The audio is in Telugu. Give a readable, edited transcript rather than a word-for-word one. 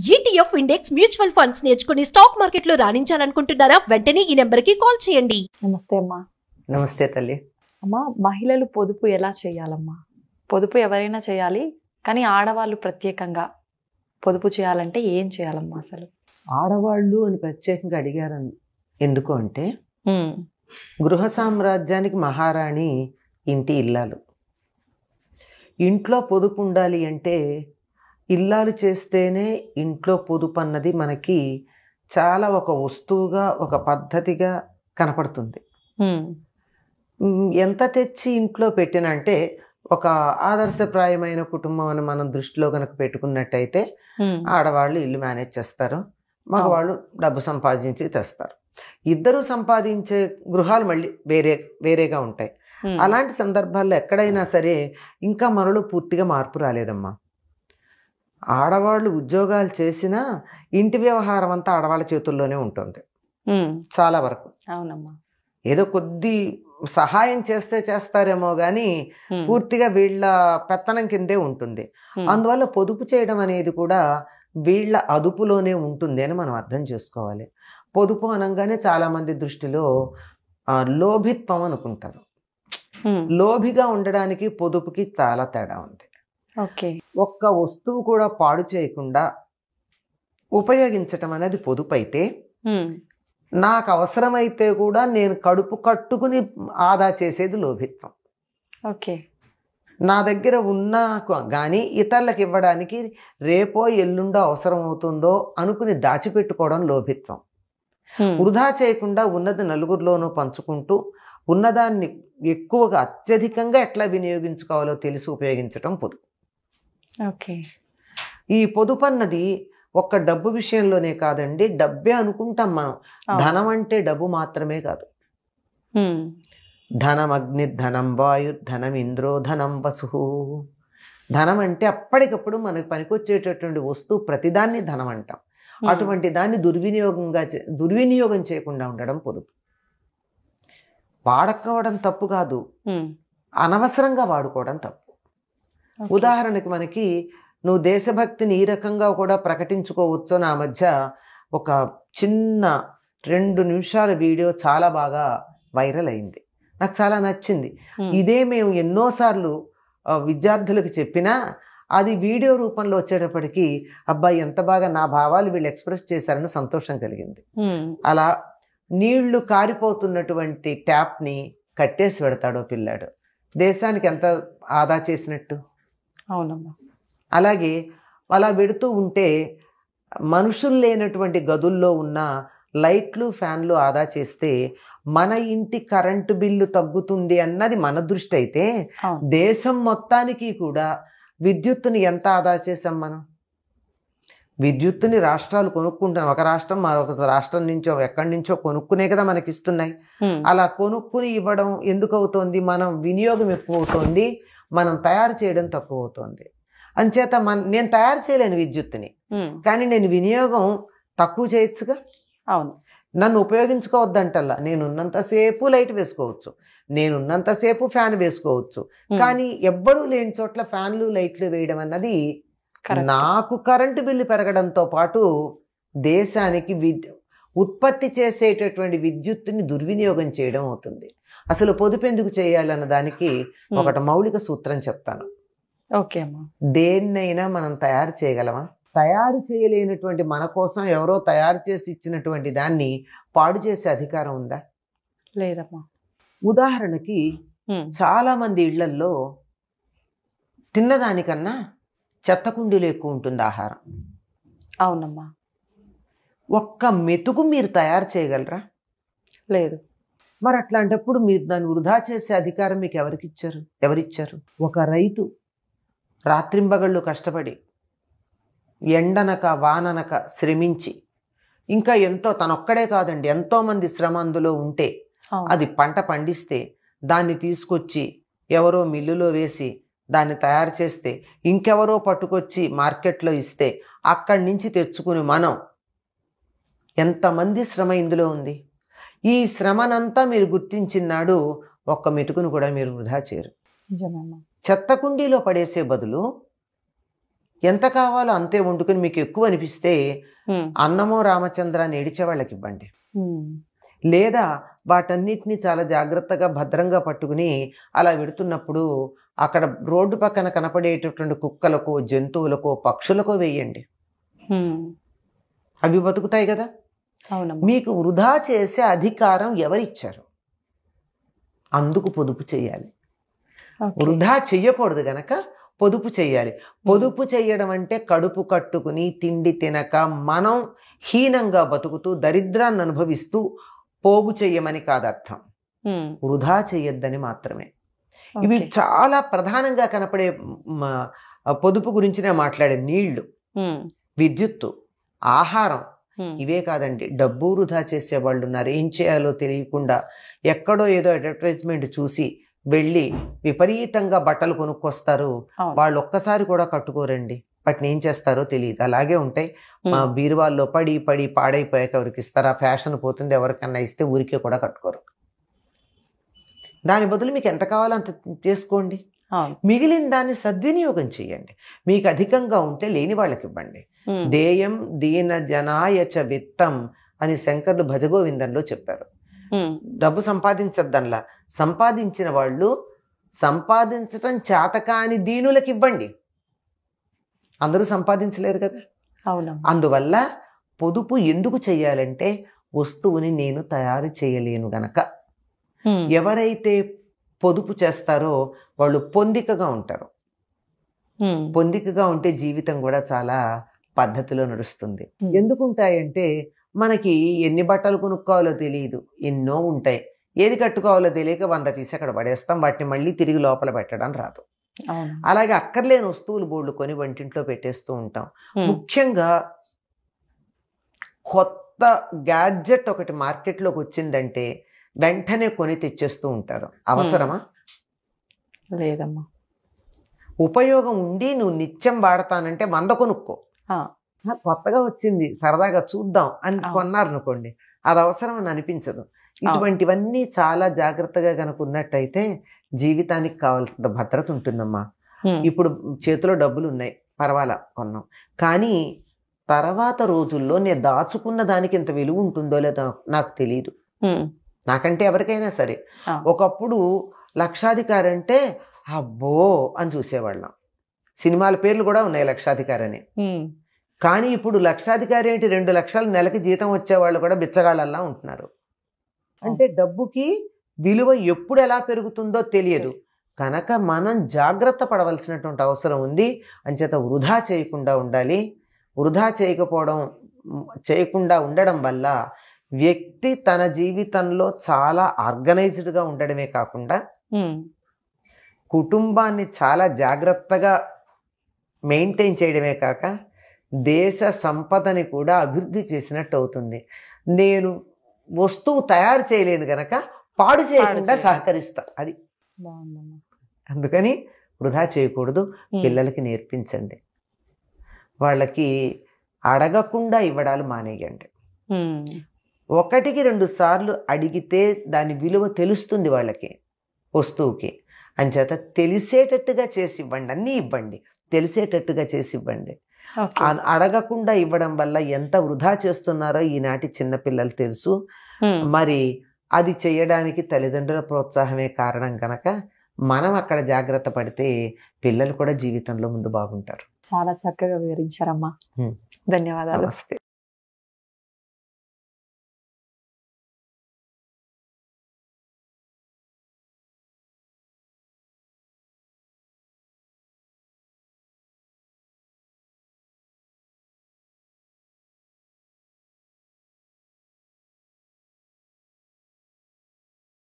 ETF ఇండెక్స్ మ్యూచువల్ ఫండ్స్ నేర్చుకుని స్టాక్ మార్కెట్లో రాణించాలనుకుంటున్నారా? వెంటనే ఈ నెంబర్కి కాల్ చేయండి. నమస్తే అమ్మా. నమస్తే తల్లి. అమ్మా, మహిళలు పొదుపు ఎలా చేయాలమ్మా? పొదుపు ఎవరైనా చేయాలి, కానీ ఆడవాళ్ళు ప్రత్యేకంగా పొదుపు చేయాలంటే ఏం చేయాలమ్మా? అసలు ఆడవాళ్ళు అని ప్రత్యేకంగా అడిగారు ఎందుకు అంటే, గృహ సామ్రాజ్యానికి మహారాణి ఇంటి ఇల్లాలు. ఇంట్లో పొదుపు ఉండాలి అంటే ఇల్లాలు చేస్తేనే ఇంట్లో పొదుపు అన్నది మనకి చాలా ఒక వస్తువుగా, ఒక పద్ధతిగా కనపడుతుంది. ఎంత తెచ్చి ఇంట్లో పెట్టినంటే ఒక ఆదర్శప్రాయమైన కుటుంబం అని మనం దృష్టిలో కనుక పెట్టుకున్నట్టయితే ఆడవాళ్ళు ఇల్లు మేనేజ్ చేస్తారు, మగవాళ్ళు డబ్బు సంపాదించి తెస్తారు. ఇద్దరు సంపాదించే గృహాలు మళ్ళీ వేరేగా ఉంటాయి. అలాంటి సందర్భాల్లో ఎక్కడైనా సరే ఇంకా మనలో పూర్తిగా మార్పు రాలేదమ్మా. ఆడవాళ్ళు ఉద్యోగాలు చేసినా ఇంటి వ్యవహారం అంతా ఆడవాళ్ళ చేతుల్లోనే ఉంటుంది చాలా వరకు. అవునమ్మా. ఏదో కొద్ది సహాయం చేస్తారేమో కానీ పూర్తిగా వీళ్ళ పెత్తనం కిందే ఉంటుంది. అందువల్ల పొదుపు చేయడం అనేది కూడా వీళ్ళ అదుపులోనే ఉంటుంది అని మనం అర్థం చేసుకోవాలి. పొదుపు అనగానే చాలా మంది దృష్టిలో లోభిత్వం అనుకుంటారు. లోభిగా ఉండడానికి పొదుపుకి చాలా తేడా ఉంది. ఒక్క వస్తువు కూడా పాడు చేయకుండా ఉపయోగించటం అనేది పొదుపు అయితే, నాకు అవసరమైతే కూడా నేను కడుపు కట్టుకుని ఆదా చేసేది లోభిత్వం. నా దగ్గర ఉన్నా కానీ ఇతరులకు ఇవ్వడానికి రేపో ఎల్లుండో అవసరం అవుతుందో అనుకుని దాచిపెట్టుకోవడం లోభిత్వం. వృధా చేయకుండా ఉన్నది నలుగురిలోనూ పంచుకుంటూ ఉన్నదాన్ని ఎక్కువగా అత్యధికంగా ఎట్లా వినియోగించుకోవాలో తెలిసి ఉపయోగించటం పొదుపు. ఈ పొదుపు అన్నది ఒక్క డబ్బు విషయంలోనే కాదండి, డబ్బే అనుకుంటాం మనం. ధనం అంటే డబ్బు మాత్రమే కాదు. ధనం అగ్ని, ధనం వాయు, ధనం ఇంద్రో, ధనం వసు. ధనం అంటే అప్పటికప్పుడు మనకు పనికొచ్చేటటువంటి వస్తువు ప్రతిదాన్ని ధనం అంటాం. అటువంటి దాన్ని దుర్వినియోగం చేయకుండా ఉండడం పొదుపు. వాడుకోవడం తప్పు కాదు, అనవసరంగా వాడుకోవడం తప్పు. ఉదాహరణకి మనకి నువ్వు దేశభక్తిని ఈ రకంగా కూడా ప్రకటించుకోవచ్చు. నా మధ్య ఒక చిన్న 2 నిమిషాల వీడియో చాలా బాగా వైరల్ అయింది, నాకు చాలా నచ్చింది. ఇదే మేము ఎన్నోసార్లు విద్యార్థులకు చెప్పినా అది వీడియో రూపంలో వచ్చేటప్పటికి అబ్బాయి ఎంత బాగా నా భావాలు వీళ్ళు ఎక్స్ప్రెస్ చేశారని సంతోషం కలిగింది. అలా నీళ్లు కారిపోతున్నటువంటి ట్యాప్ని కట్టేసి పెడతాడో పిల్లాడు, దేశానికి ఎంత ఆదా చేసినట్టు. అవునమ్మా. అలాగే అలా పెడుతూ ఉంటే మనుషులు లేనటువంటి గదుల్లో ఉన్న లైట్లు, ఫ్యాన్లు ఆదా చేస్తే మన ఇంటి కరెంటు బిల్లు తగ్గుతుంది అన్నది మన దృష్టి అయితే, దేశం మొత్తానికి కూడా విద్యుత్తుని ఎంత ఆదా చేసాం మనం. విద్యుత్తుని రాష్ట్రాలు కొనుక్కుంటున్నాం. ఒక రాష్ట్రం మరొక రాష్ట్రం నుంచో ఎక్కడి నుంచో కొనుక్కునే కదా మనకి ఇస్తున్నాయి. అలా కొనుక్కుని ఇవ్వడం ఎందుకు అవుతోంది? మనం వినియోగం ఎక్కువ అవుతోంది, మనం తయారు చేయడం తక్కువ అవుతోంది. అంచేత నేను తయారు చేయలేను విద్యుత్తుని, కానీ నేను వినియోగం తక్కువ చేయొచ్చుగా. అవును. నన్ను ఉపయోగించుకోవద్దంటల్లా, నేనున్నంతసేపు లైట్ వేసుకోవచ్చు, నేనున్నంతసేపు ఫ్యాన్ వేసుకోవచ్చు. కానీ ఎవ్వరూ లేని చోట్ల ఫ్యాన్లు, లైట్లు వేయడం అన్నది నాకు కరెంటు బిల్లు పెరగడంతో పాటు దేశానికి ఉత్పత్తి చేసేటటువంటి విద్యుత్తుని దుర్వినియోగం చేయడం అవుతుంది. అసలు పొదుపు ఎందుకు చేయాలన్న దానికి ఒకటి మౌలిక సూత్రం చెప్తాను. దేన్నైనా మనం తయారు చేయగలమా? తయారు చేయలేనటువంటి మన కోసం ఎవరో తయారు చేసి ఇచ్చినటువంటి దాన్ని పాడు చేసే అధికారం ఉందా? లేదమ్మా. ఉదాహరణకి చాలా మంది ఇళ్లల్లో తిన్నదానికన్నా చెత్త కుండీలు ఎక్కువ ఉంటుంది ఆహారం. అవునమ్మా. ఒక్క మెతుకు మీరు తయారు చేయగలరా? లేదు. మరి అట్లాంటప్పుడు మీరు దాన్ని వృధా చేసే అధికారం మీకు ఎవరిచ్చారు? ఒక రైతు రాత్రింబగళ్ళు కష్టపడి ఎండనక వాననక శ్రమించి, ఇంకా ఎంతో తనొక్కడే కాదండి ఎంతోమంది శ్రమ అందులో ఉంటే అది పంట పండిస్తే దాన్ని తీసుకొచ్చి ఎవరో మిల్లులో వేసి దాన్ని తయారు చేస్తే ఇంకెవరో పట్టుకొచ్చి మార్కెట్లో ఇస్తే అక్కడి నుంచి తెచ్చుకుని మనం ఎంతమంది శ్రమ ఇందులో ఉంది. ఈ శ్రమనంతా మీరు గుర్తించినాడు ఒక్క మెతుకును కూడా మీరు వృధా చేయరు. చెత్త కుండీలో పడేసే బదులు ఎంత కావాలో అంతే వండుకొని మీకు ఎక్కువ అనిపిస్తే అన్నమో రామచంద్ర అని ఏడిచే వాళ్ళకి ఇవ్వండి. లేదా వాటన్నిటిని చాలా జాగ్రత్తగా భద్రంగా పట్టుకుని అలా వెడుతున్నప్పుడు అక్కడ రోడ్డు పక్కన కనపడేటటువంటి కుక్కలకో జంతువులకో పక్షులకో వేయండి. అవి బతుకుతాయి కదా. మీకు వృధా చేసే అధికారం ఎవరిచ్చారు? అందుకు పొదుపు చేయాలి. వృధా చెయ్యకూడదు గనక పొదుపు చేయాలి. పొదుపు చేయడం అంటే కడుపు కట్టుకుని తిండి తినక మనం హీనంగా బతుకుతూ దరిద్రాన్ని అనుభవిస్తూ పోగు చెయ్యమని కాదు అర్థం. వృధా చెయ్యొద్దని మాత్రమే. ఇవి చాలా ప్రధానంగా కనపడే పొదుపు గురించి నేను మాట్లాడే నీళ్లు, విద్యుత్తు, ఆహారం ఇవే కాదండి. డబ్బు వృధా చేసే వాళ్ళు ఉన్నారు. ఏం చేయాలో తెలియకుండా ఎక్కడో ఏదో అడ్వర్టైజ్మెంట్ చూసి వెళ్ళి విపరీతంగా బట్టలు కొనుక్కొస్తారు. వాళ్ళు ఒక్కసారి కూడా కట్టుకోరండి. వాటిని ఏం చేస్తారో తెలియదు, అలాగే ఉంటాయి. మా బీరువాల్లో పడి పడి పాడైపోయాక ఎవరికి ఇస్తారు? ఆ ఫ్యాషన్ పోతుంది, ఎవరికన్నా ఇస్తే ఊరికే కూడా కట్టుకోరు. దాని బదులు మీకు ఎంత కావాలో అంత చేసుకోండి. మిగిలిన దాన్ని సద్వినియోగం చేయండి. మీకు అధికంగా ఉంటే లేని వాళ్ళకి ఇవ్వండి. దేయం దీన జనాయచ విత్తం అని శంకర్లు భజగోవిందంలో చెప్పారు. డబ్బు సంపాదించద్దనలా, సంపాదించిన వాళ్ళు సంపాదించటం చేతకాని దీనులకు ఇవ్వండి. అందరూ సంపాదించలేరు కదా. అందువల్ల పొదుపు ఎందుకు చెయ్యాలంటే వస్తువుని నేను తయారు చేయలేను గనక. ఎవరైతే పొదుపు చేస్తారో వాళ్ళు పొందికగా ఉంటారు. పొందికగా ఉంటే జీవితం కూడా చాలా పద్ధతిలో నడుస్తుంది. ఎందుకు ఉంటాయంటే మనకి ఎన్ని బట్టలు కొనుక్కోవాలో తెలియదు, ఎన్నో ఉంటాయి. ఏది కట్టుకోవాలో తెలియక 100 తీసి అక్కడ పడేస్తాం. వాటిని మళ్ళీ తిరిగి లోపల పెట్టడం రాదు. అలాగే అక్కర్లేని వస్తువులు బోర్డు కొని వంటింట్లో పెట్టేస్తూ ఉంటాం. ముఖ్యంగా కొత్త గ్యాడ్జెట్ ఒకటి మార్కెట్లోకి వచ్చిందంటే వెంటనే కొని తెచ్చేస్తూ ఉంటారు. అవసరమా? లేదమ్మా. ఉపయోగం ఉండి నువ్వు నిత్యం వాడతానంటే 100 కొనుక్కో. కొత్తగా వచ్చింది సరదాగా చూద్దాం అని కొన్నారనుకోండి, అది అవసరం అని అనిపించదు. ఇటువంటివన్నీ చాలా జాగ్రత్తగా కనుక ఉన్నట్టయితే జీవితానికి కావాల్సిన భద్రత ఉంటుందమ్మా. ఇప్పుడు చేతిలో డబ్బులు ఉన్నాయి, పర్వాలా కొన్నాం. కానీ తర్వాత రోజుల్లో నేను దాచుకున్న దానికి ఎంత విలువ ఉంటుందో లేదో నాకు తెలియదు. నాకంటే ఎవరికైనా సరే ఒకప్పుడు లక్షాధికారి అంటే అబ్బో అని చూసేవాళ్ళం. సినిమాల పేర్లు కూడా ఉన్నాయి లక్షాధికారి అని. కానీ ఇప్పుడు లక్షాధికారి ఏంటి, 2 లక్షల నెలకి జీతం వచ్చేవాళ్ళు కూడా బిచ్చగాళ్ళల్లా ఉంటున్నారు. అంటే డబ్బుకి విలువ ఎప్పుడు ఎలా పెరుగుతుందో తెలియదు కనుక మనం జాగ్రత్త పడవలసినటువంటి అవసరం ఉంది. అంచేత వృధా చేయకుండా ఉండాలి. వృధా చేయకుండా ఉండడం వల్ల వ్యక్తి తన జీవితంలో చాలా ఆర్గనైజ్డ్గా ఉండడమే కాకుండా కుటుంబాన్ని చాలా జాగ్రత్తగా మెయింటైన్ చేయడమే కాక దేశ సంపదని కూడా అభివృద్ధి చేసినట్టు అవుతుంది. నేను వస్తువు తయారు చేయలేను గనక పాడు చేయకుండా సహకరిస్తా. అది అందుకని వృధా చేయకూడదు. పిల్లలకి నేర్పించండి. వాళ్ళకి అడగకుండా ఇవ్వడాలు మానేయండి. 1-2 సార్లు అడిగితే దాని విలువ తెలుస్తుంది వాళ్ళకి, వస్తువుకి. అంచేత తెలిసేటట్టుగా చేసి ఇవ్వండి. అన్నీ ఇవ్వండి, తెలిసేటట్టుగా చేసి ఇవ్వండి. అడగకుండా ఇవ్వడం వల్ల ఎంత వృధా చేస్తున్నారో ఈనాటి చిన్నపిల్లలు తెలుసు. మరి అది చేయడానికి తల్లిదండ్రుల ప్రోత్సాహమే కారణం కనుక మనం అక్కడ జాగ్రత్త పడితే పిల్లలు కూడా జీవితంలో ముందు బాగుంటారు. చాలా చక్కగా వివరించారమ్మా. ధన్యవాదాలు. నమస్తే.